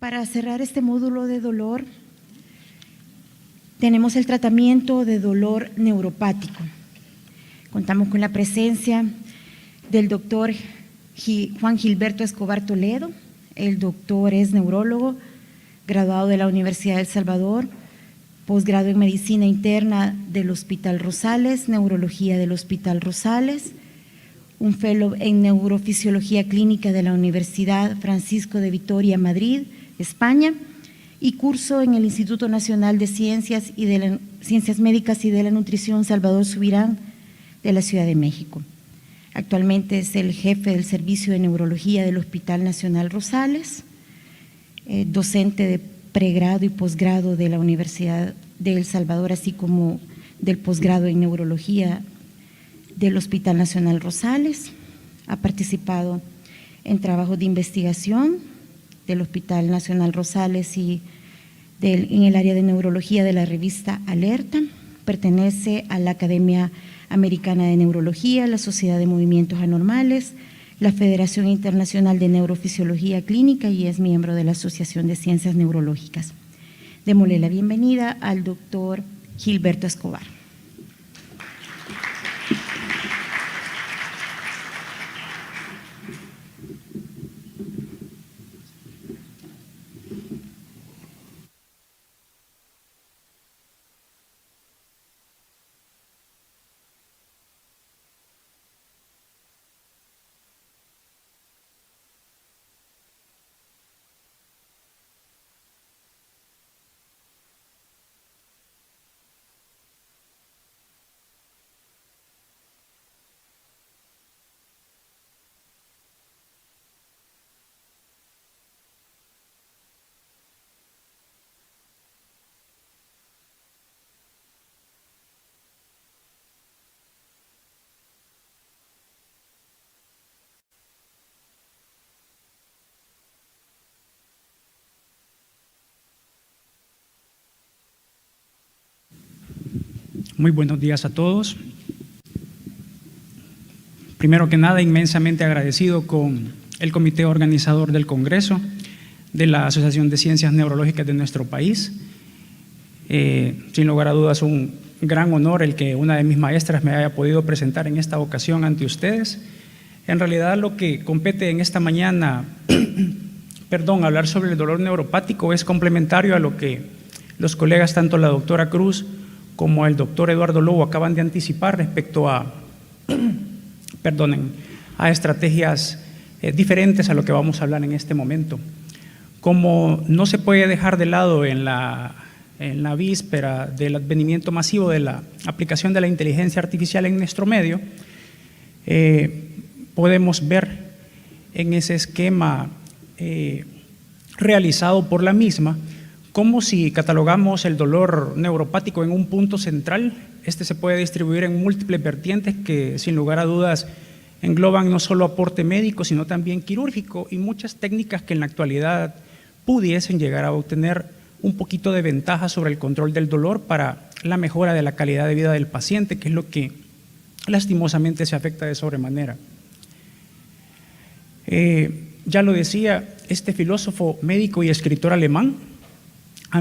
Para cerrar este módulo de dolor, tenemos el tratamiento de dolor neuropático. Contamos con la presencia del doctor Juan Gilberto Escobar Toledo. El doctor es neurólogo, graduado de la Universidad de El Salvador, posgrado en Medicina Interna del Hospital Rosales, Neurología del Hospital Rosales, un fellow en Neurofisiología Clínica de la Universidad Francisco de Vitoria, Madrid, España, y curso en el Instituto Nacional de Ciencias Médicas y de la Nutrición Salvador Subirán de la Ciudad de México. Actualmente es el jefe del Servicio de Neurología del Hospital Nacional Rosales, docente de pregrado y posgrado de la Universidad de El Salvador, así como del posgrado en Neurología del Hospital Nacional Rosales. Ha participado en trabajos de investigación del Hospital Nacional Rosales y en el área de neurología de la revista Alerta. Pertenece a la Academia Americana de Neurología, la Sociedad de Movimientos Anormales, la Federación Internacional de Neurofisiología Clínica y es miembro de la Asociación de Ciencias Neurológicas. Démosle la bienvenida al doctor Gilberto Escobar. Muy buenos días a todos. Primero que nada, inmensamente agradecido con el comité organizador del Congreso de la Asociación de Ciencias Neurológicas de nuestro país. Sin lugar a dudas, un gran honor el que una de mis maestras me haya podido presentar en esta ocasión ante ustedes. En realidad, lo que compete en esta mañana, hablar sobre el dolor neuropático es complementario a lo que los colegas, tanto la doctora Cruz como el doctor Eduardo Lobo, acaban de anticipar respecto a estrategias diferentes a lo que vamos a hablar en este momento. Como no se puede dejar de lado en la víspera del advenimiento masivo de la aplicación de la inteligencia artificial en nuestro medio, podemos ver en ese esquema realizado por la misma como si catalogamos el dolor neuropático en un punto central. Este se puede distribuir en múltiples vertientes que sin lugar a dudas engloban no solo aporte médico, sino también quirúrgico y muchas técnicas que en la actualidad pudiesen llegar a obtener un poquito de ventaja sobre el control del dolor para la mejora de la calidad de vida del paciente, que es lo que lastimosamente se afecta de sobremanera. Ya lo decía este filósofo, médico y escritor alemán,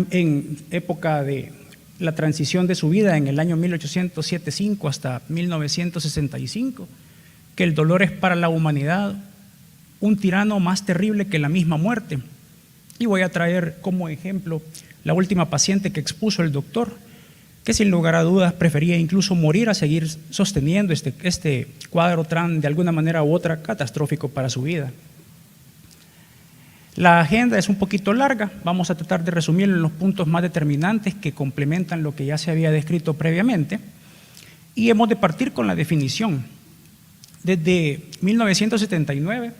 en época de la transición de su vida en el año 1875 hasta 1965, que el dolor es para la humanidad un tirano más terrible que la misma muerte. Y voy a traer como ejemplo la última paciente que expuso el doctor, que sin lugar a dudas prefería incluso morir a seguir sosteniendo este cuadro de alguna manera u otra catastrófico para su vida. La agenda es un poquito larga, vamos a tratar de resumirlo en los puntos más determinantes que complementan lo que ya se había descrito previamente, y hemos de partir con la definición. Desde 1979,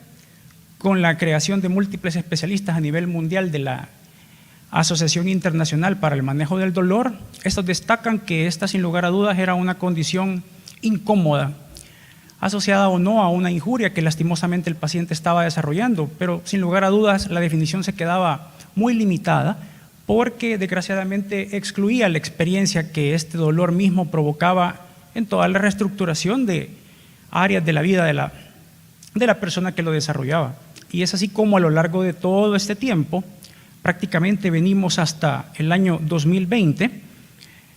con la creación de múltiples especialistas a nivel mundial de la Asociación Internacional para el Manejo del Dolor, estos destacan que esta sin lugar a dudas era una condición incómoda, asociada o no a una injuria que lastimosamente el paciente estaba desarrollando, pero sin lugar a dudas la definición se quedaba muy limitada porque desgraciadamente excluía la experiencia que este dolor mismo provocaba en toda la reestructuración de áreas de la vida de la persona que lo desarrollaba. Y es así como a lo largo de todo este tiempo prácticamente venimos hasta el año 2020,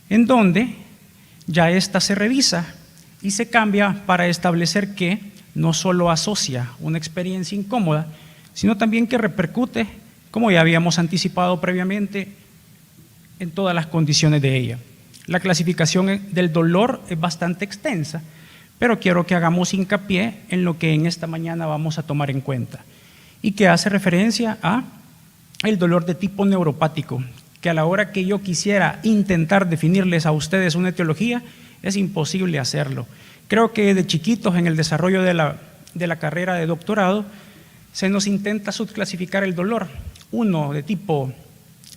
en donde ya esta se revisa y se cambia para establecer que no solo asocia una experiencia incómoda, sino también que repercute, como ya habíamos anticipado previamente, en todas las condiciones de ella. La clasificación del dolor es bastante extensa, pero quiero que hagamos hincapié en lo que en esta mañana vamos a tomar en cuenta y que hace referencia a el dolor de tipo neuropático, que a la hora que yo quisiera intentar definirles a ustedes una etiología, es imposible hacerlo. Creo que de chiquitos en el desarrollo de la carrera de doctorado se nos intenta subclasificar el dolor, uno de tipo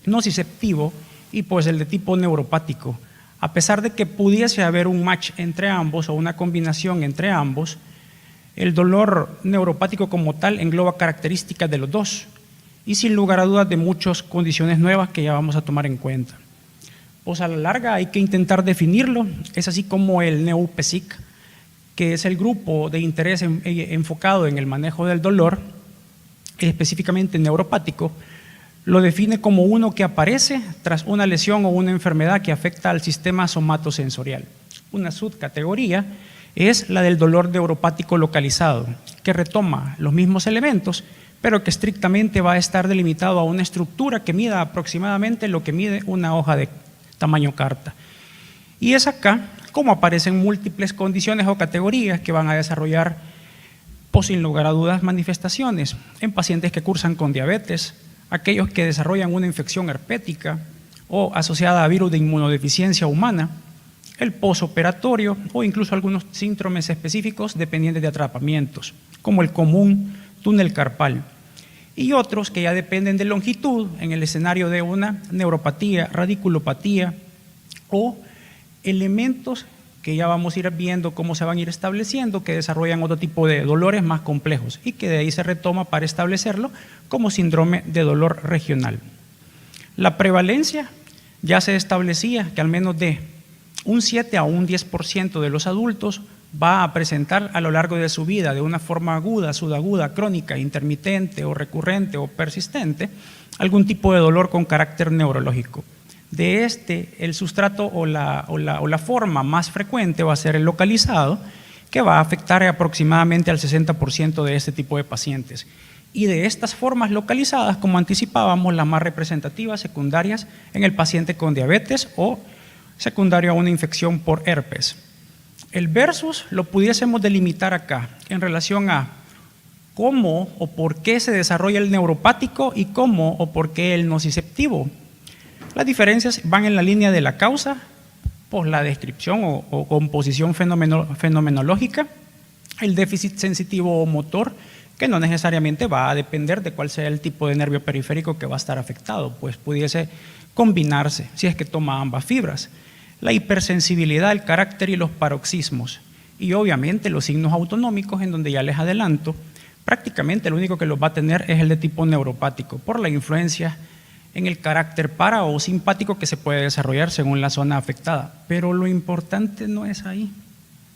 nociceptivo y pues el de tipo neuropático. A pesar de que pudiese haber un match entre ambos o una combinación entre ambos, el dolor neuropático como tal engloba características de los dos y sin lugar a dudas de muchas condiciones nuevas que ya vamos a tomar en cuenta. Pues a la larga hay que intentar definirlo, es así como el NEU-PSIC, que es el grupo de interés enfocado en el manejo del dolor, específicamente neuropático, lo define como uno que aparece tras una lesión o una enfermedad que afecta al sistema somatosensorial. Una subcategoría es la del dolor neuropático localizado, que retoma los mismos elementos, pero que estrictamente va a estar delimitado a una estructura que mida aproximadamente lo que mide una hoja de tamaño carta. Y es acá como aparecen múltiples condiciones o categorías que van a desarrollar, pues sin lugar a dudas, manifestaciones en pacientes que cursan con diabetes, aquellos que desarrollan una infección herpética o asociada a virus de inmunodeficiencia humana, el posoperatorio o incluso algunos síndromes específicos dependientes de atrapamientos, como el común túnel carpal, y otros que ya dependen de longitud en el escenario de una neuropatía, radiculopatía o elementos que ya vamos a ir viendo cómo se van a ir estableciendo, que desarrollan otro tipo de dolores más complejos y que de ahí se retoma para establecerlo como síndrome de dolor regional. La prevalencia ya se establecía que al menos de un 7 a un 10% de los adultos va a presentar a lo largo de su vida de una forma aguda, subaguda, crónica, intermitente o recurrente o persistente algún tipo de dolor con carácter neurológico. De el sustrato o la forma más frecuente va a ser el localizado, que va a afectar aproximadamente al 60% de este tipo de pacientes. Y de estas formas localizadas, como anticipábamos, las más representativas secundarias en el paciente con diabetes o secundario a una infección por herpes. El versus lo pudiésemos delimitar acá en relación a cómo o por qué se desarrolla el neuropático y cómo o por qué el nociceptivo. Las diferencias van en la línea de la causa, por la descripción o composición fenomenológica, el déficit sensitivo o motor, que no necesariamente va a depender de cuál sea el tipo de nervio periférico que va a estar afectado, pues pudiese combinarse si es que toma ambas fibras. La hipersensibilidad, el carácter y los paroxismos. Y obviamente los signos autonómicos, en donde ya les adelanto, prácticamente lo único que los va a tener es el de tipo neuropático, por la influencia en el carácter para o simpático que se puede desarrollar según la zona afectada. Pero lo importante no es ahí.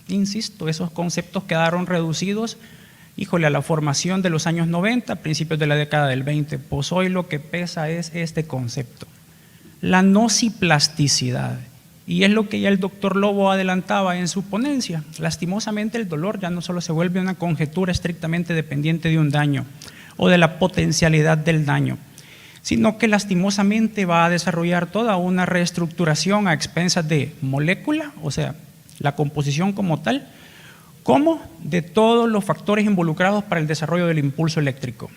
Insisto, esos conceptos quedaron reducidos, a la formación de los años 90, principios de la década del 20. Pues hoy lo que pesa es este concepto, la nociplasticidad. Y es lo que ya el doctor Lobo adelantaba en su ponencia. Lastimosamente el dolor ya no solo se vuelve una conjetura estrictamente dependiente de un daño o de la potencialidad del daño, sino que lastimosamente va a desarrollar toda una reestructuración a expensas de molécula, o sea, la composición como tal, como de todos los factores involucrados para el desarrollo del impulso eléctrico.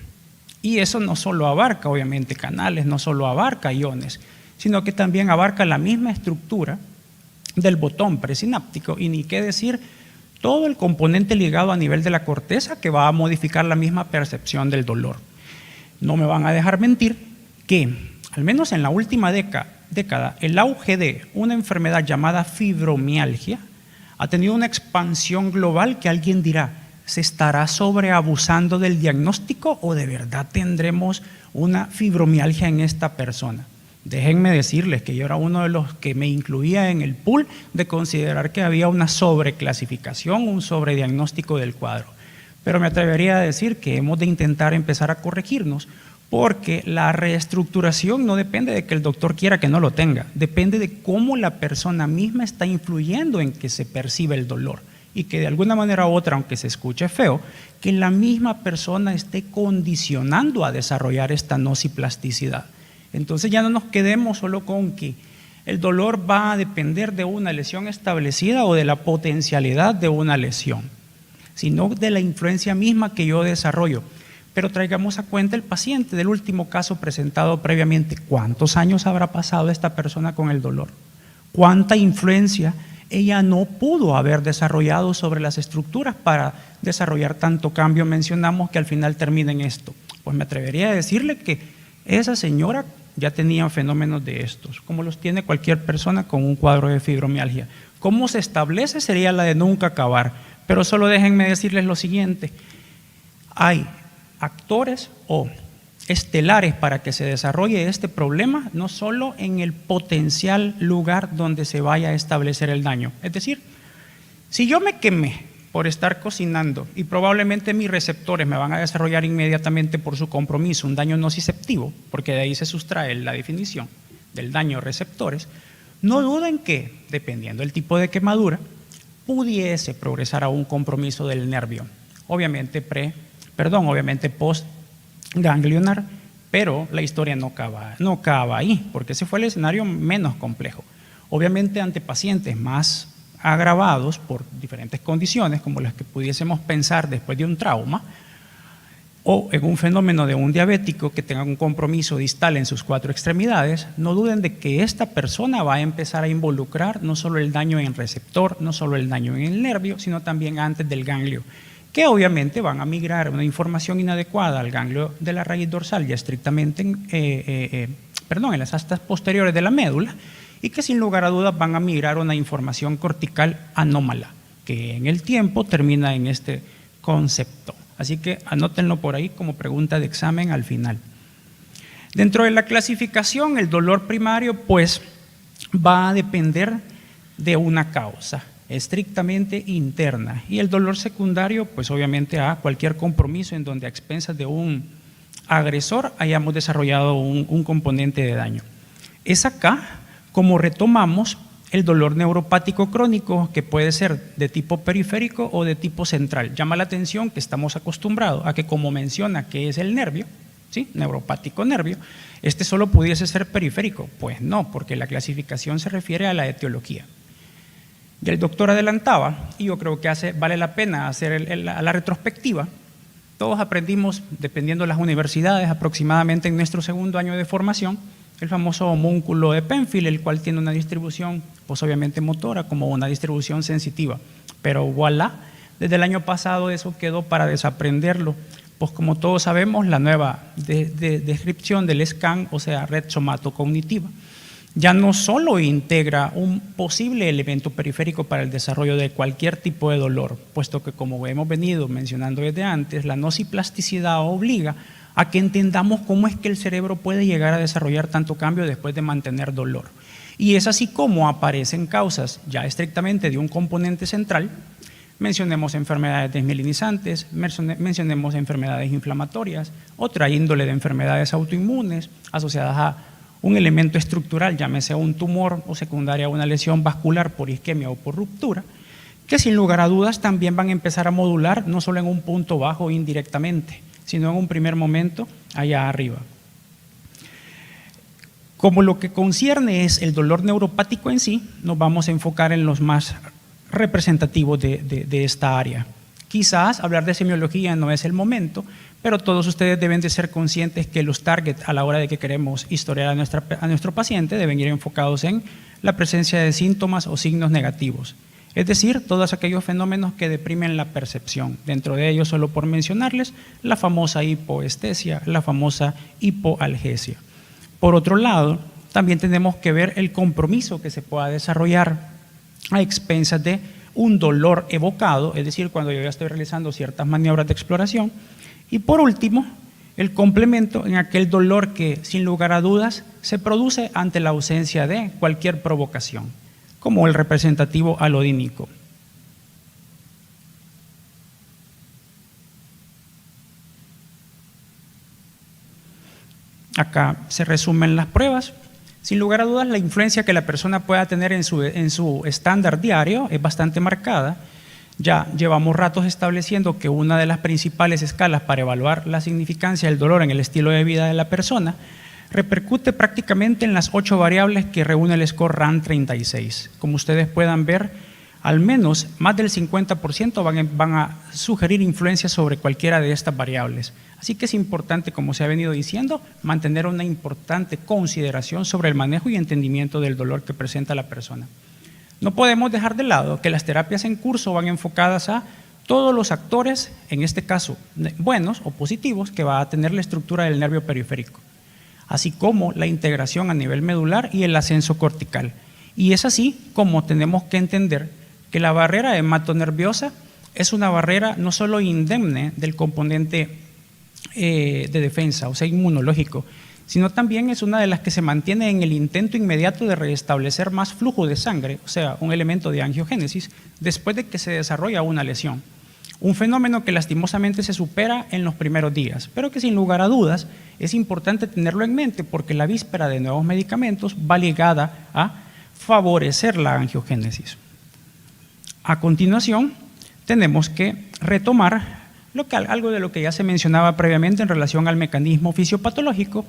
Y eso no solo abarca, obviamente, canales, no solo abarca iones, sino que también abarca la misma estructura del botón presináptico y ni qué decir todo el componente ligado a nivel de la corteza que va a modificar la misma percepción del dolor. No me van a dejar mentir que, al menos en la última década, el auge de una enfermedad llamada fibromialgia ha tenido una expansión global que alguien dirá, ¿se estará sobreabusando del diagnóstico o de verdad tendremos una fibromialgia en esta persona? Déjenme decirles que yo era uno de los que me incluía en el pool de considerar que había una sobreclasificación, un sobrediagnóstico del cuadro. Pero me atrevería a decir que hemos de intentar empezar a corregirnos, porque la reestructuración no depende de que el doctor quiera que no lo tenga, depende de cómo la persona misma está influyendo en que se percibe el dolor y que de alguna manera u otra, aunque se escuche feo, que la misma persona esté condicionando a desarrollar esta nociplasticidad. Entonces ya no nos quedemos solo con que el dolor va a depender de una lesión establecida o de la potencialidad de una lesión, sino de la influencia misma que yo desarrollo. Pero traigamos a cuenta el paciente del último caso presentado previamente. ¿Cuántos años habrá pasado esta persona con el dolor? ¿Cuánta influencia ella no pudo haber desarrollado sobre las estructuras para desarrollar tanto cambio? Mencionamos que al final termina en esto. Pues me atrevería a decirle que esa señora ya tenía fenómenos de estos, como los tiene cualquier persona con un cuadro de fibromialgia. ¿Cómo se establece? Sería la de nunca acabar. Pero solo déjenme decirles lo siguiente. Hay actores o estelares para que se desarrolle este problema, no solo en el potencial lugar donde se vaya a establecer el daño. Es decir, si yo me quemé por estar cocinando y probablemente mis receptores me van a desarrollar inmediatamente por su compromiso un daño nociceptivo, porque de ahí se sustrae la definición del daño receptores, no duden que, dependiendo del tipo de quemadura, pudiese progresar a un compromiso del nervio, obviamente post-ganglionar, pero la historia no acaba ahí, porque ese fue el escenario menos complejo. Obviamente ante pacientes más agravados por diferentes condiciones, como las que pudiésemos pensar después de un trauma, o en un fenómeno de un diabético que tenga un compromiso distal en sus 4 extremidades, no duden de que esta persona va a empezar a involucrar no solo el daño en receptor, no solo el daño en el nervio, sino también antes del ganglio, que obviamente van a migrar una información inadecuada al ganglio de la raíz dorsal, ya estrictamente en las astas posteriores de la médula, y que sin lugar a dudas van a migrar una información cortical anómala, que en el tiempo termina en este concepto. Así que anótenlo por ahí como pregunta de examen al final. Dentro de la clasificación, el dolor primario pues va a depender de una causa estrictamente interna, y el dolor secundario pues obviamente a cualquier compromiso en donde a expensas de un agresor hayamos desarrollado un componente de daño. Es acá como retomamos el dolor neuropático crónico, que puede ser de tipo periférico o de tipo central. Llama la atención que estamos acostumbrados a que, como menciona que es el nervio, ¿sí?, neuropático nervio, este solo pudiese ser periférico. Pues no, porque la clasificación se refiere a la etiología. Y el doctor adelantaba, y yo creo que vale la pena hacer la retrospectiva. Todos aprendimos, dependiendo de las universidades, aproximadamente en nuestro segundo año de formación, el famoso homúnculo de Penfield, el cual tiene una distribución, pues obviamente motora, como una distribución sensitiva. Pero voilà, desde el año pasado eso quedó para desaprenderlo. Pues como todos sabemos, la nueva descripción del SCAN, o sea, red somatocognitiva, ya no solo integra un posible elemento periférico para el desarrollo de cualquier tipo de dolor, puesto que, como hemos venido mencionando desde antes, la nociplasticidad obliga a que entendamos cómo es que el cerebro puede llegar a desarrollar tanto cambio después de mantener dolor. Y es así como aparecen causas ya estrictamente de un componente central. Mencionemos enfermedades desmielinizantes, mencionemos enfermedades inflamatorias, otra índole de enfermedades autoinmunes asociadas a un elemento estructural, llámese un tumor o secundaria a una lesión vascular por isquemia o por ruptura, que sin lugar a dudas también van a empezar a modular no solo en un punto bajo indirectamente, sino en un primer momento allá arriba. Como lo que concierne es el dolor neuropático en sí, nos vamos a enfocar en los más representativos de esta área. Quizás hablar de semiología no es el momento, pero todos ustedes deben de ser conscientes que los targets a la hora de que queremos historiar a nuestro paciente deben ir enfocados en la presencia de síntomas o signos negativos. Es decir, todos aquellos fenómenos que deprimen la percepción. Dentro de ellos, solo por mencionarles, la famosa hipoestesia, la famosa hipoalgesia. Por otro lado, también tenemos que ver el compromiso que se pueda desarrollar a expensas de un dolor evocado, es decir, cuando yo ya estoy realizando ciertas maniobras de exploración. Y por último, el complemento en aquel dolor que, sin lugar a dudas, se produce ante la ausencia de cualquier provocación, como el representativo alodínico. Acá se resumen las pruebas. Sin lugar a dudas, la influencia que la persona pueda tener en su estándar diario es bastante marcada. Ya llevamos ratos estableciendo que una de las principales escalas para evaluar la significancia del dolor en el estilo de vida de la persona repercute prácticamente en las 8 variables que reúne el score RAND 36. Como ustedes puedan ver, al menos más del 50% van a sugerir influencia sobre cualquiera de estas variables. Así que es importante, como se ha venido diciendo, mantener una importante consideración sobre el manejo y entendimiento del dolor que presenta la persona. No podemos dejar de lado que las terapias en curso van enfocadas a todos los actores, en este caso buenos o positivos, que va a tener la estructura del nervio periférico, así como la integración a nivel medular y el ascenso cortical. Y es así como tenemos que entender que la barrera hematonerviosa es una barrera no solo indemne del componente de defensa, o sea, inmunológico, sino también es una de las que se mantiene en el intento inmediato de restablecer más flujo de sangre, o sea, un elemento de angiogénesis, después de que se desarrolla una lesión. Un fenómeno que lastimosamente se supera en los primeros días, pero que sin lugar a dudas es importante tenerlo en mente porque la víspera de nuevos medicamentos va ligada a favorecer la angiogénesis. A continuación, tenemos que retomar algo de lo que ya se mencionaba previamente en relación al mecanismo fisiopatológico,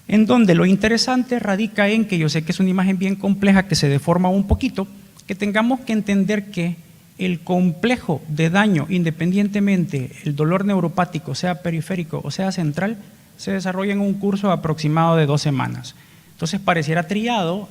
en donde lo interesante radica en que yo sé que es una imagen bien compleja que se deforma un poquito, que tengamos que entender que el complejo de daño, independientemente el dolor neuropático, sea periférico o sea central, se desarrolla en un curso aproximado de 2 semanas. Entonces pareciera trillado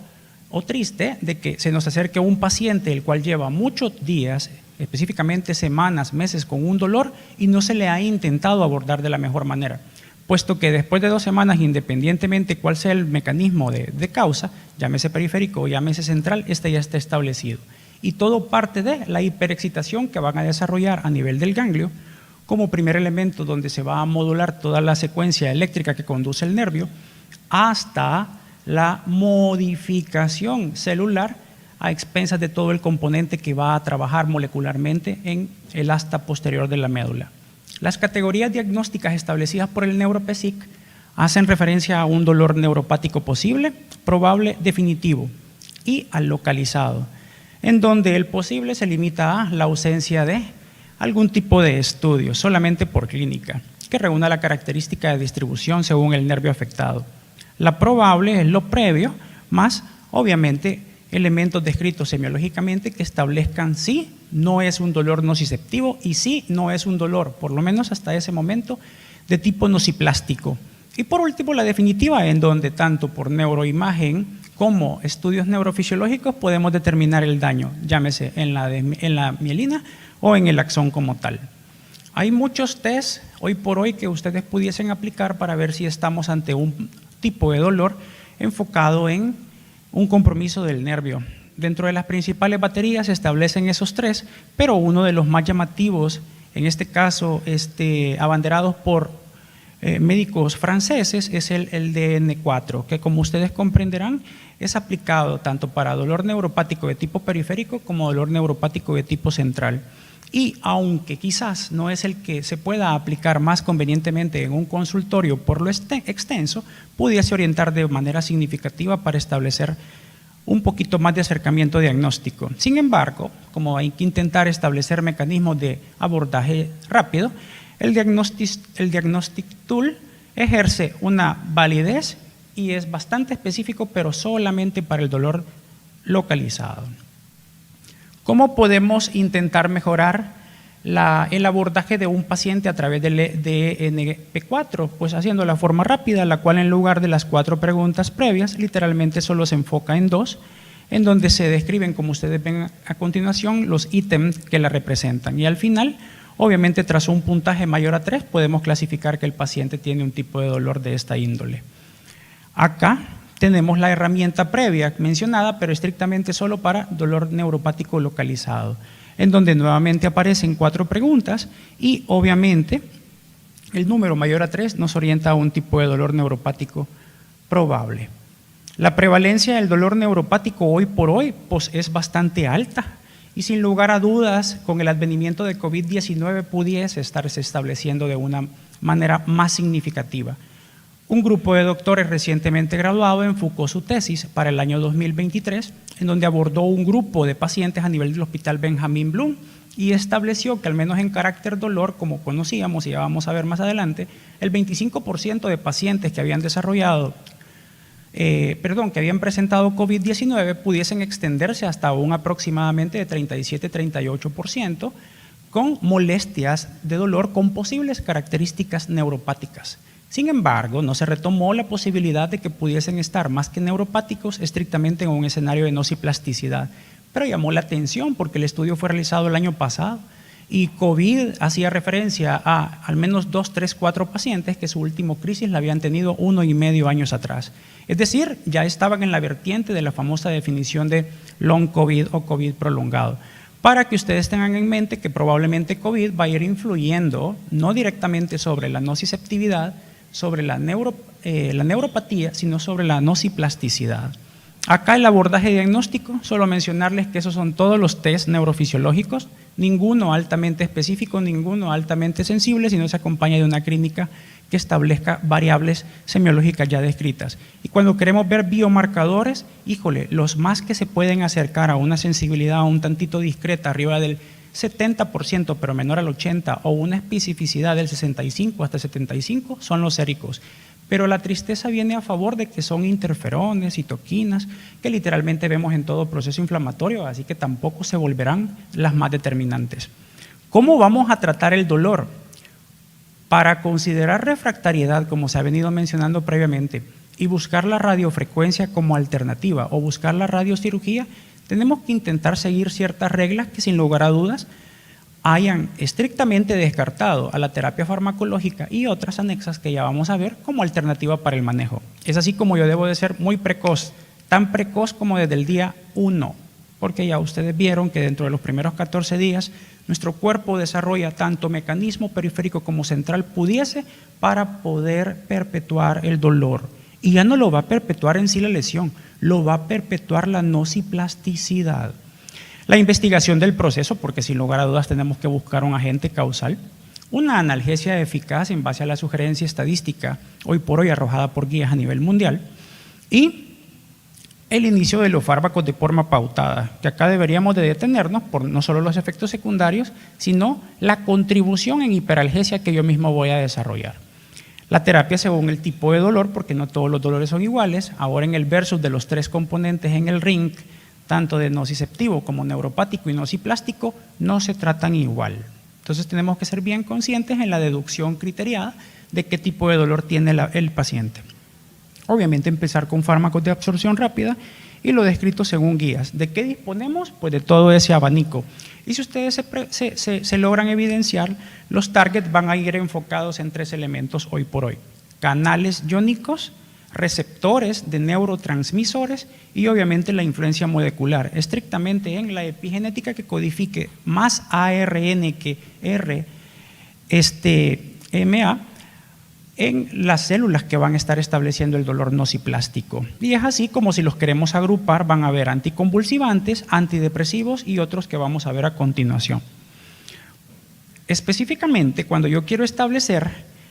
o triste de que se nos acerque un paciente el cual lleva muchos días, específicamente semanas, meses con un dolor y no se le ha intentado abordar de la mejor manera, puesto que después de 2 semanas, independientemente cuál sea el mecanismo de causa, llámese periférico o llámese central, este ya está establecido. Y todo parte de la hiperexcitación que van a desarrollar a nivel del ganglio, como primer elemento donde se va a modular toda la secuencia eléctrica que conduce el nervio, hasta la modificación celular a expensas de todo el componente que va a trabajar molecularmente en el asta posterior de la médula. Las categorías diagnósticas establecidas por el NeuroPesic hacen referencia a un dolor neuropático posible, probable, definitivo y al localizado, en donde el posible se limita a la ausencia de algún tipo de estudio, solamente por clínica, que reúna la característica de distribución según el nervio afectado. La probable es lo previo, más obviamente elementos descritos semiológicamente que establezcan si no es un dolor nociceptivo y si no es un dolor, por lo menos hasta ese momento, de tipo nociplástico. Y por último, la definitiva, en donde tanto por neuroimagen como estudios neurofisiológicos podemos determinar el daño, llámese en la mielina o en el axón como tal. Hay muchos test hoy por hoy que ustedes pudiesen aplicar para ver si estamos ante un tipo de dolor enfocado en un compromiso del nervio. Dentro de las principales baterías se establecen esos 3, pero uno de los más llamativos, en este caso abanderados por médicos franceses, es el DN4, que como ustedes comprenderán es aplicado tanto para dolor neuropático de tipo periférico como dolor neuropático de tipo central. Y aunque quizás no es el que se pueda aplicar más convenientemente en un consultorio por lo extenso, pudiese orientar de manera significativa para establecer un poquito más de acercamiento diagnóstico. Sin embargo, como hay que intentar establecer mecanismos de abordaje rápido, el Diagnostic Tool ejerce una validez y es bastante específico, pero solamente para el dolor localizado. ¿Cómo podemos intentar mejorar el abordaje de un paciente a través del DNP4? Pues haciendo la forma rápida, la cual en lugar de las 4 preguntas previas, literalmente solo se enfoca en 2, en donde se describen, como ustedes ven a continuación, los ítems que la representan. Y al final, obviamente, tras un puntaje mayor a 3, podemos clasificar que el paciente tiene un tipo de dolor de esta índole. Acá tenemos la herramienta previa mencionada, pero estrictamente solo para dolor neuropático localizado, en donde nuevamente aparecen 4 preguntas y obviamente el número mayor a 3 nos orienta a un tipo de dolor neuropático probable. La prevalencia del dolor neuropático hoy por hoy pues, es bastante alta y sin lugar a dudas con el advenimiento de COVID-19 pudiese estarse estableciendo de una manera más significativa. Un grupo de doctores recientemente graduado enfocó su tesis para el año 2023, en donde abordó un grupo de pacientes a nivel del Hospital Benjamín Bloom y estableció que al menos en carácter dolor, como conocíamos y ya vamos a ver más adelante, el 25% de pacientes que habían que habían presentado COVID-19 pudiesen extenderse hasta un aproximadamente de 37-38% con molestias de dolor con posibles características neuropáticas. Sin embargo, no se retomó la posibilidad de que pudiesen estar más que neuropáticos estrictamente en un escenario de nociplasticidad, pero llamó la atención porque el estudio fue realizado el año pasado y COVID hacía referencia a al menos 2, 3, 4 pacientes que su última crisis la habían tenido 1,5 años atrás. Es decir, ya estaban en la vertiente de la famosa definición de long COVID o COVID prolongado. Para que ustedes tengan en mente que probablemente COVID va a ir influyendo no directamente sobre la nociceptividad, sobre la neuropatía, sino sobre la nociplasticidad. Acá el abordaje diagnóstico, solo mencionarles que esos son todos los test neurofisiológicos, ninguno altamente específico, ninguno altamente sensible, sino se acompaña de una clínica que establezca variables semiológicas ya descritas. Y cuando queremos ver biomarcadores, híjole, los más que se pueden acercar a una sensibilidad un tantito discreta, arriba del 70%, pero menor al 80%, o una especificidad del 65 hasta 75%, son los séricos. Pero la tristeza viene a favor de que son interferones, citoquinas, que literalmente vemos en todo proceso inflamatorio, así que tampoco se volverán las más determinantes. ¿Cómo vamos a tratar el dolor? Para considerar refractariedad, como se ha venido mencionando previamente, y buscar la radiofrecuencia como alternativa o buscar la radiocirugía, tenemos que intentar seguir ciertas reglas que sin lugar a dudas hayan estrictamente descartado a la terapia farmacológica y otras anexas que ya vamos a ver como alternativa para el manejo. Es así como yo debo de ser muy precoz, tan precoz como desde el día 1, porque ya ustedes vieron que dentro de los primeros 14 días nuestro cuerpo desarrolla tanto mecanismo periférico como central pudiese para poder perpetuar el dolor. Y ya no lo va a perpetuar en sí la lesión, lo va a perpetuar la nociplasticidad. La investigación del proceso, porque sin lugar a dudas tenemos que buscar un agente causal, una analgesia eficaz en base a la sugerencia estadística hoy por hoy arrojada por guías a nivel mundial y el inicio de los fármacos de forma pautada, que acá deberíamos de detenernos por no solo los efectos secundarios, sino la contribución en hiperalgesia que yo mismo voy a desarrollar. La terapia según el tipo de dolor, porque no todos los dolores son iguales. Ahora en el versus de los 3 componentes en el ring, tanto de nociceptivo como neuropático y nociplástico, no se tratan igual. Entonces tenemos que ser bien conscientes en la deducción criteriada de qué tipo de dolor tiene el paciente. Obviamente empezar con fármacos de absorción rápida y lo descrito según guías. ¿De qué disponemos? Pues de todo ese abanico. Y si ustedes se logran evidenciar, los targets van a ir enfocados en 3 elementos hoy por hoy. Canales iónicos, receptores de neurotransmisores y obviamente la influencia molecular, estrictamente en la epigenética que codifique más ARN que RMA en las células que van a estar estableciendo el dolor nociplástico. Y es así como si los queremos agrupar van a haber anticonvulsivantes, antidepresivos y otros que vamos a ver a continuación. Específicamente, cuando yo quiero establecer,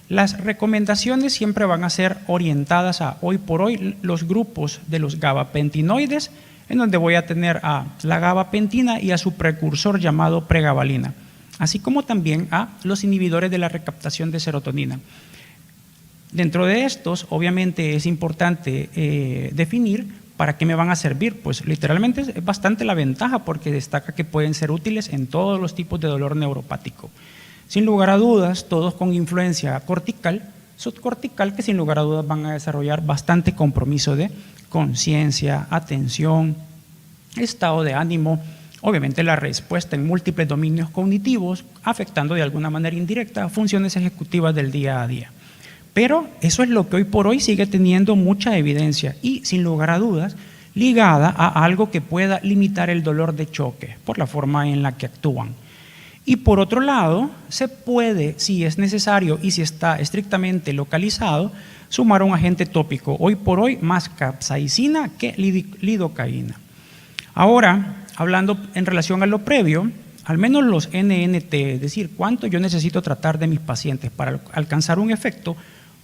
las recomendaciones siempre van a ser orientadas a, hoy por hoy, los grupos de los gabapentinoides, en donde voy a tener a la gabapentina y a su precursor llamado pregabalina, así como también a los inhibidores de la recaptación de serotonina. Dentro de estos, obviamente, es importante definir para qué me van a servir. Pues literalmente es bastante la ventaja porque destaca que pueden ser útiles en todos los tipos de dolor neuropático. Sin lugar a dudas, todos con influencia cortical, subcortical, que sin lugar a dudas van a desarrollar bastante compromiso de conciencia, atención, estado de ánimo, obviamente la respuesta en múltiples dominios cognitivos, afectando de alguna manera indirecta funciones ejecutivas del día a día. Pero eso es lo que hoy por hoy sigue teniendo mucha evidencia y, sin lugar a dudas, ligada a algo que pueda limitar el dolor de choque por la forma en la que actúan. Y por otro lado, se puede, si es necesario y si está estrictamente localizado, sumar un agente tópico, hoy por hoy más capsaicina que lidocaína. Ahora, hablando en relación a lo previo, al menos los NNT, es decir, cuánto yo necesito tratar de mis pacientes para alcanzar un efecto,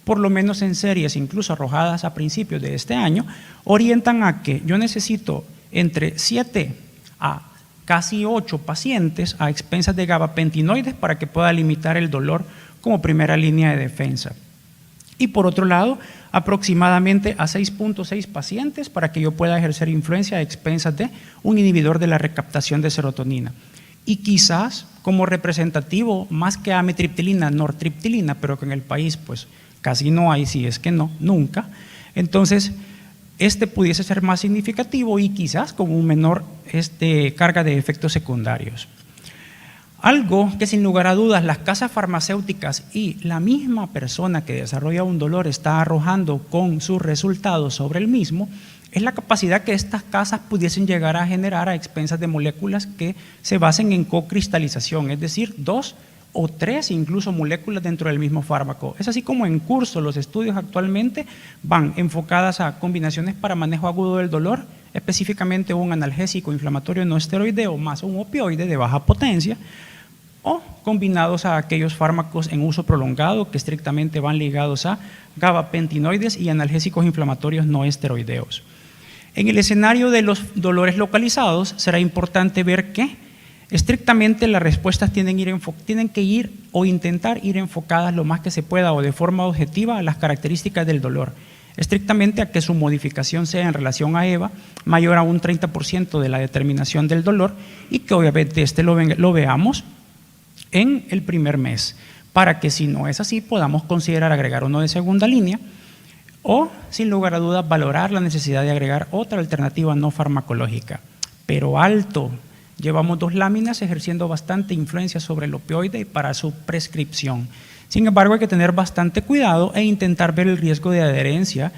por lo menos en series, incluso arrojadas a principios de este año, orientan a que yo necesito entre 7 a casi 8 pacientes a expensas de gabapentinoides para que pueda limitar el dolor como primera línea de defensa. Y por otro lado, aproximadamente a 6.6 pacientes para que yo pueda ejercer influencia a expensas de un inhibidor de la recaptación de serotonina. Y quizás como representativo, más que amitriptilina, nortriptilina, pero que en el país pues casi no hay, si es que no, nunca. Entonces, este pudiese ser más significativo y quizás con un menor carga de efectos secundarios. Algo que sin lugar a dudas las casas farmacéuticas y la misma persona que desarrolla un dolor está arrojando con sus resultados sobre el mismo es la capacidad que estas casas pudiesen llegar a generar a expensas de moléculas que se basen en cocristalización, es decir, 2 o 3 incluso moléculas dentro del mismo fármaco. Es así como en curso los estudios actualmente van enfocadas a combinaciones para manejo agudo del dolor, específicamente un analgésico inflamatorio no esteroideo más un opioide de baja potencia, o combinados a aquellos fármacos en uso prolongado que estrictamente van ligados a gabapentinoides y analgésicos inflamatorios no esteroideos. En el escenario de los dolores localizados será importante ver que estrictamente las respuestas tienen que ir o intentar ir enfocadas lo más que se pueda o de forma objetiva a las características del dolor, estrictamente a que su modificación sea en relación a EVA mayor a un 30% de la determinación del dolor y que obviamente lo veamos en el primer mes, para que si no es así podamos considerar agregar uno de segunda línea o, sin lugar a dudas, valorar la necesidad de agregar otra alternativa no farmacológica. Pero alto, llevamos 2 láminas ejerciendo bastante influencia sobre el opioide para su prescripción. Sin embargo, hay que tener bastante cuidado e intentar ver el riesgo de adherencia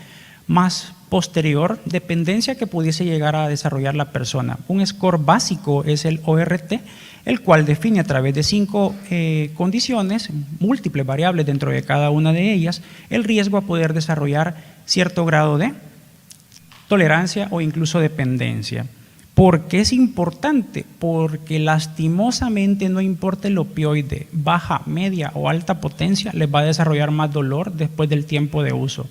más posterior, dependencia que pudiese llegar a desarrollar la persona. Un score básico es el ORT, el cual define a través de 5 condiciones, múltiples variables dentro de cada una de ellas, el riesgo a poder desarrollar cierto grado de tolerancia o incluso dependencia. ¿Por qué es importante? Porque lastimosamente no importa el opioide, baja, media o alta potencia, les va a desarrollar más dolor después del tiempo de uso.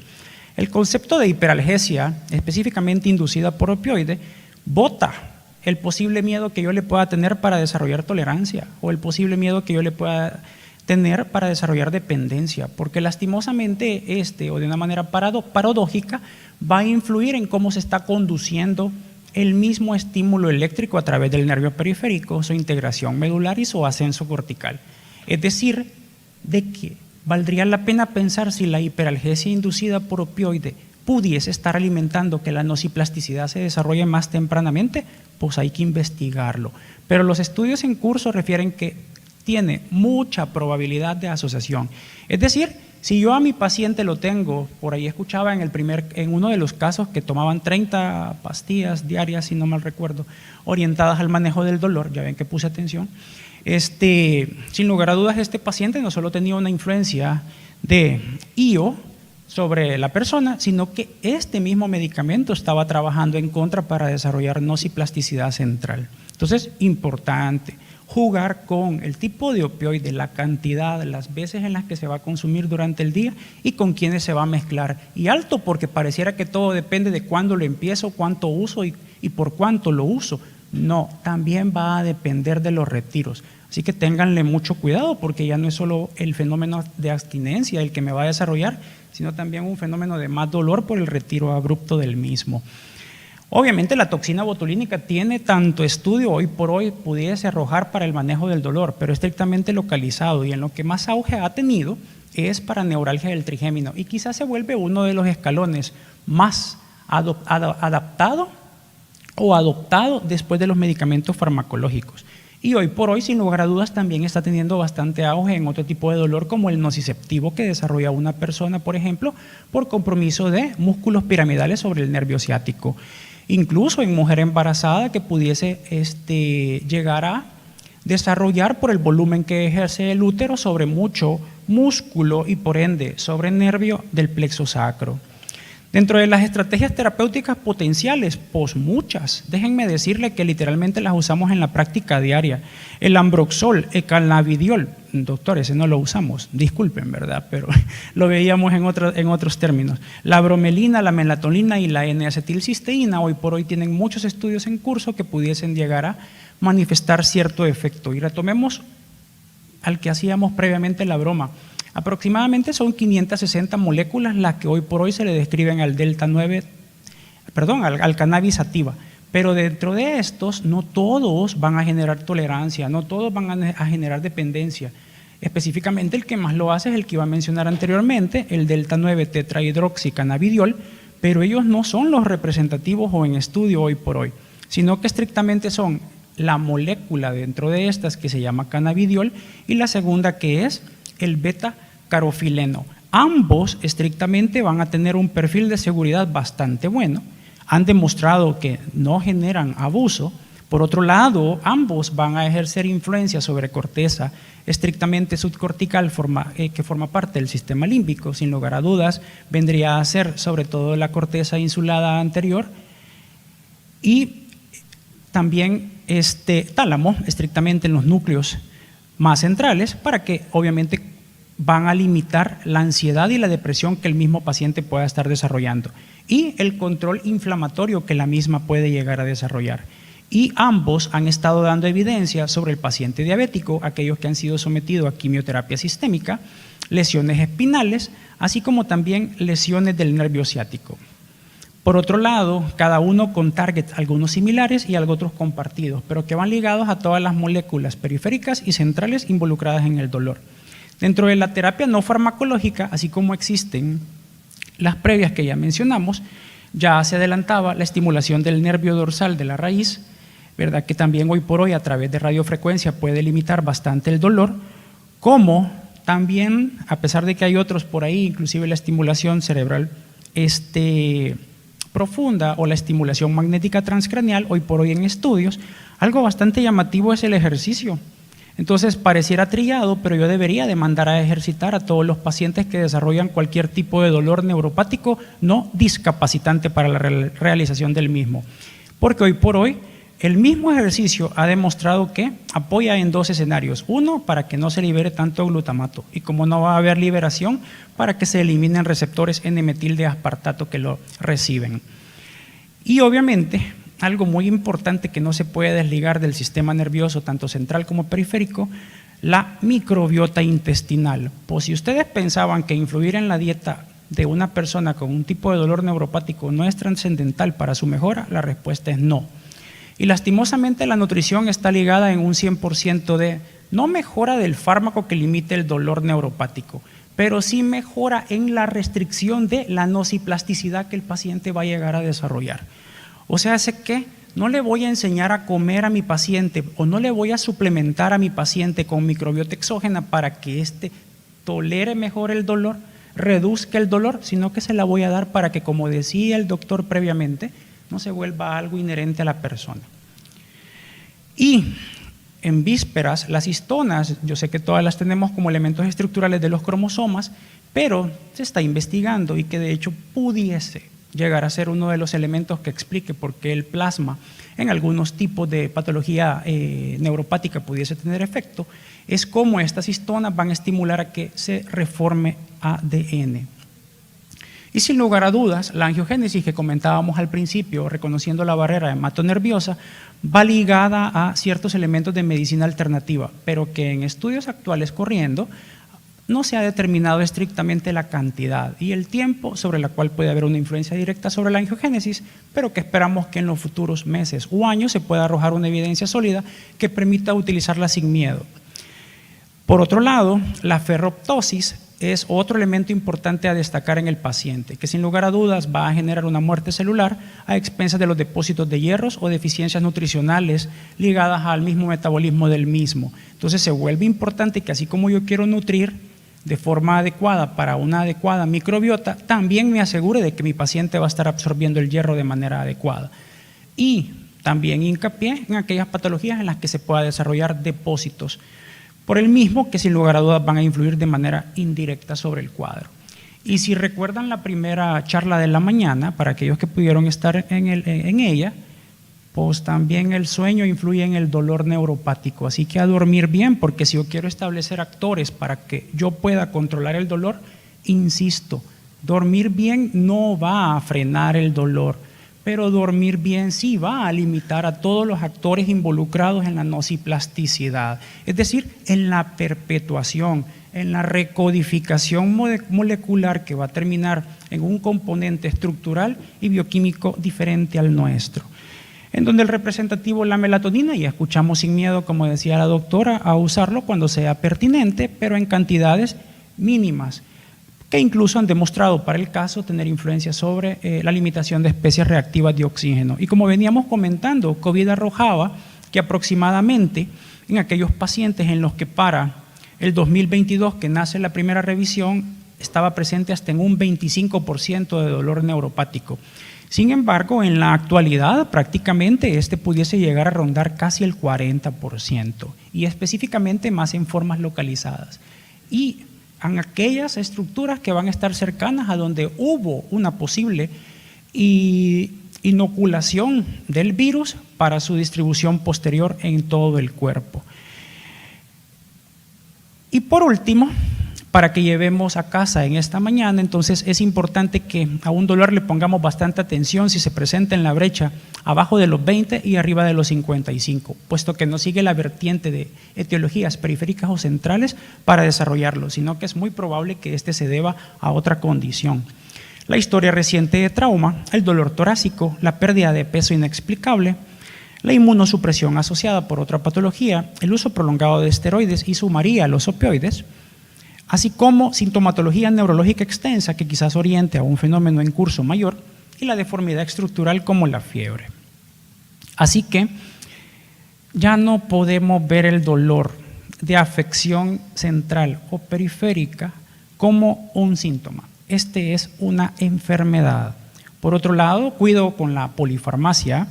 El concepto de hiperalgesia, específicamente inducida por opioide, bota el posible miedo que yo le pueda tener para desarrollar tolerancia o el posible miedo que yo le pueda tener para desarrollar dependencia, porque lastimosamente o de una manera paradójica va a influir en cómo se está conduciendo el mismo estímulo eléctrico a través del nervio periférico, su integración medular y su ascenso cortical. Es decir, de que valdría la pena pensar si la hiperalgesia inducida por opioide pudiese estar alimentando que la nociplasticidad se desarrolle más tempranamente, pues hay que investigarlo. Pero los estudios en curso refieren que tiene mucha probabilidad de asociación. Es decir, si yo a mi paciente lo tengo, por ahí escuchaba en uno de los casos que tomaban 30 pastillas diarias, si no mal recuerdo, orientadas al manejo del dolor, ya ven que puse atención, sin lugar a dudas este paciente no solo tenía una influencia de IO sobre la persona, sino que este mismo medicamento estaba trabajando en contra para desarrollar nociplasticidad central. Entonces, importante jugar con el tipo de opioide, la cantidad, las veces en las que se va a consumir durante el día y con quiénes se va a mezclar. Y alto, porque pareciera que todo depende de cuándo lo empiezo, cuánto uso y por cuánto lo uso. No, también va a depender de los retiros. Así que ténganle mucho cuidado porque ya no es solo el fenómeno de abstinencia el que me va a desarrollar, sino también un fenómeno de más dolor por el retiro abrupto del mismo. Obviamente la toxina botulínica tiene tanto estudio hoy por hoy pudiese arrojar para el manejo del dolor, pero estrictamente localizado, y en lo que más auge ha tenido es para neuralgia del trigémino y quizás se vuelve uno de los escalones más adaptado o adoptado después de los medicamentos farmacológicos. Y hoy por hoy, sin lugar a dudas, también está teniendo bastante auge en otro tipo de dolor como el nociceptivo que desarrolla una persona, por ejemplo, por compromiso de músculos piramidales sobre el nervio ciático. Incluso en mujer embarazada que pudiese llegar a desarrollar por el volumen que ejerce el útero sobre mucho músculo y por ende sobre el nervio del plexo sacro. Dentro de las estrategias terapéuticas potenciales, pues muchas. Déjenme decirle que literalmente las usamos en la práctica diaria. El ambroxol, el cannabidiol, doctor, ese no lo usamos, disculpen, ¿verdad? Pero lo veíamos en otros términos. La bromelina, la melatonina y la N-acetilcisteína hoy por hoy tienen muchos estudios en curso que pudiesen llegar a manifestar cierto efecto. Y retomemos al que hacíamos previamente la broma. Aproximadamente son 560 moléculas las que hoy por hoy se le describen al delta 9, al cannabis sativa. Pero dentro de estos, no todos van a generar tolerancia, no todos van a generar dependencia. Específicamente el que más lo hace es el que iba a mencionar anteriormente, el delta 9 tetrahidroxicannabidiol, pero ellos no son los representativos o en estudio hoy por hoy, sino que estrictamente son la molécula dentro de estas que se llama cannabidiol y la segunda que es el beta-carofileno. Ambos estrictamente van a tener un perfil de seguridad bastante bueno, han demostrado que no generan abuso. Por otro lado, ambos van a ejercer influencia sobre corteza estrictamente subcortical que forma parte del sistema límbico. Sin lugar a dudas, vendría a ser sobre todo la corteza insulada anterior y también tálamo, estrictamente en los núcleos más centrales, para que obviamente van a limitar la ansiedad y la depresión que el mismo paciente pueda estar desarrollando y el control inflamatorio que la misma puede llegar a desarrollar. Y ambos han estado dando evidencia sobre el paciente diabético, aquellos que han sido sometidos a quimioterapia sistémica, lesiones espinales, así como también lesiones del nervio ciático. Por otro lado, cada uno con targets, algunos similares y otros compartidos, pero que van ligados a todas las moléculas periféricas y centrales involucradas en el dolor. Dentro de la terapia no farmacológica, así como existen las previas que ya mencionamos, ya se adelantaba la estimulación del nervio dorsal de la raíz, ¿verdad? Que también hoy por hoy a través de radiofrecuencia puede limitar bastante el dolor, como también, a pesar de que hay otros por ahí, inclusive la estimulación cerebral profunda o la estimulación magnética transcranial, hoy por hoy en estudios, algo bastante llamativo es el ejercicio. Entonces pareciera trillado, pero yo debería de mandar a ejercitar a todos los pacientes que desarrollan cualquier tipo de dolor neuropático no discapacitante para la realización del mismo. Porque hoy por hoy el mismo ejercicio ha demostrado que apoya en dos escenarios. Uno, para que no se libere tanto glutamato y como no va a haber liberación, para que se eliminen receptores N-metil de aspartato que lo reciben. Y obviamente algo muy importante que no se puede desligar del sistema nervioso, tanto central como periférico, la microbiota intestinal. Pues si ustedes pensaban que influir en la dieta de una persona con un tipo de dolor neuropático no es trascendental para su mejora, la respuesta es no. Y lastimosamente la nutrición está ligada en un 100% de no mejora del fármaco que limite el dolor neuropático, pero sí mejora en la restricción de la nociplasticidad que el paciente va a llegar a desarrollar. O sea, sé que no le voy a enseñar a comer a mi paciente o no le voy a suplementar a mi paciente con microbiota exógena para que éste tolere mejor el dolor, reduzca el dolor, sino que se la voy a dar para que, como decía el doctor previamente, no se vuelva algo inherente a la persona. Y en vísperas, las histonas, yo sé que todas las tenemos como elementos estructurales de los cromosomas, pero se está investigando y que de hecho pudiese llegar a ser uno de los elementos que explique por qué el plasma en algunos tipos de patología neuropática pudiese tener efecto, es cómo estas histonas van a estimular a que se reforme ADN. Y sin lugar a dudas, la angiogénesis que comentábamos al principio, reconociendo la barrera hematonerviosa, va ligada a ciertos elementos de medicina alternativa, pero que en estudios actuales corriendo no se ha determinado estrictamente la cantidad y el tiempo sobre la cual puede haber una influencia directa sobre la angiogénesis, pero que esperamos que en los futuros meses o años se pueda arrojar una evidencia sólida que permita utilizarla sin miedo. Por otro lado, la ferroptosis es otro elemento importante a destacar en el paciente, que sin lugar a dudas va a generar una muerte celular a expensas de los depósitos de hierros o deficiencias nutricionales ligadas al mismo metabolismo del mismo. Entonces se vuelve importante que así como yo quiero nutrir de forma adecuada para una adecuada microbiota, también me asegure de que mi paciente va a estar absorbiendo el hierro de manera adecuada. Y también hincapié en aquellas patologías en las que se pueda desarrollar depósitos, por el mismo que sin lugar a dudas van a influir de manera indirecta sobre el cuadro. Y si recuerdan la primera charla de la mañana, para aquellos que pudieron estar en ella, pues también el sueño influye en el dolor neuropático. Así que a dormir bien, porque si yo quiero establecer actores para que yo pueda controlar el dolor, insisto, dormir bien no va a frenar el dolor, pero dormir bien sí va a limitar a todos los actores involucrados en la nociplasticidad, es decir, en la perpetuación, en la recodificación molecular que va a terminar en un componente estructural y bioquímico diferente al nuestro. En donde el representativo, la melatonina, ya escuchamos sin miedo, como decía la doctora, a usarlo cuando sea pertinente, pero en cantidades mínimas, que incluso han demostrado para el caso tener influencia sobre la limitación de especies reactivas de oxígeno. Y como veníamos comentando, COVID arrojaba que aproximadamente en aquellos pacientes en los que para el 2022, que nace la primera revisión, estaba presente hasta en un 25% de dolor neuropático. Sin embargo, en la actualidad prácticamente pudiese llegar a rondar casi el 40% y específicamente más en formas localizadas. Y en aquellas estructuras que van a estar cercanas a donde hubo una posible inoculación del virus para su distribución posterior en todo el cuerpo. Y por último, para que llevemos a casa en esta mañana, entonces es importante que a un dolor le pongamos bastante atención si se presenta en la brecha abajo de los 20 y arriba de los 55, puesto que no sigue la vertiente de etiologías periféricas o centrales para desarrollarlo, sino que es muy probable que se deba a otra condición. La historia reciente de trauma, el dolor torácico, la pérdida de peso inexplicable, la inmunosupresión asociada por otra patología, el uso prolongado de esteroides y sumaría a los opioides, así como sintomatología neurológica extensa que quizás oriente a un fenómeno en curso mayor y la deformidad estructural como la fiebre. Así que ya no podemos ver el dolor de afección central o periférica como un síntoma. Este es una enfermedad. Por otro lado, cuido con la polifarmacia,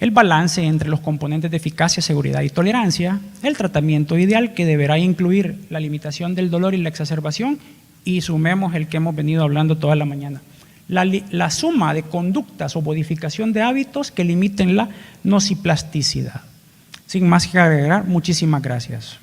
el balance entre los componentes de eficacia, seguridad y tolerancia, el tratamiento ideal que deberá incluir la limitación del dolor y la exacerbación, y sumemos el que hemos venido hablando toda la mañana. La suma de conductas o modificación de hábitos que limiten la nociplasticidad. Sin más que agregar, muchísimas gracias.